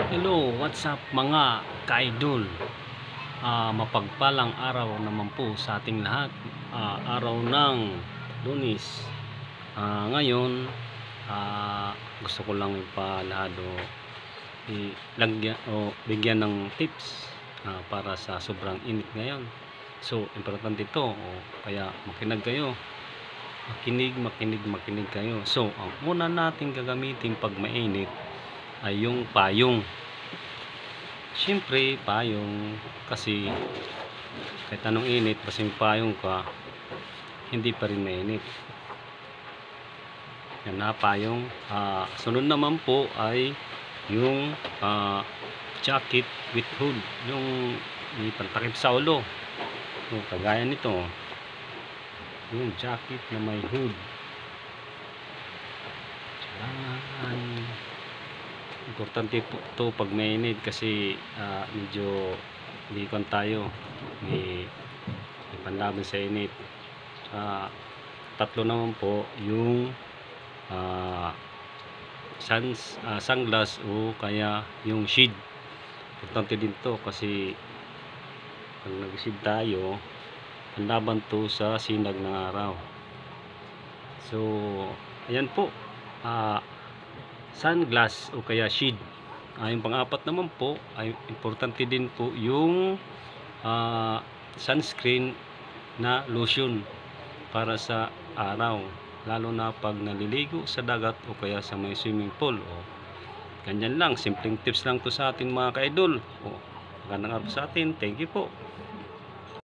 Hello, what's up mga ka-idol? Mapagpalang araw naman po sa ating lahat. Araw ng Lunes. Ngayon, gusto ko lang ipalahad o ilagyan o bigyan ng tips para sa sobrang init ngayon. So, importante ito. Kaya makinig kayo. Makinig kayo. So, ang una nating gagamitin pag mainit ay yung payong. Siyempre, payong kasi kahit anong init, basta yung payong ka, hindi pa rin mainit. Yan na, payong. Sunod naman po ay yung jacket with hood. Yung may pantakip sa ulo. So, kagaya nito. Yung jacket na may hood. Importante po ito pag mainit kasi medyo likan tayo, may panlaban sa init. Tatlo naman po yung sunglass o kaya yung shade. Importante din to kasi pag nag-shade tayo, panlaban to sa sinag ng araw. So ayan po, sunglass o kaya shade. Yung pang-apat naman po ay importante din po yung sunscreen na lotion para sa araw, lalo na pag naliligo sa dagat o kaya sa may swimming pool. Ganyan lang, simpleng tips lang to sa atin mga ka-idol. Magandang araw sa atin. Thank you po.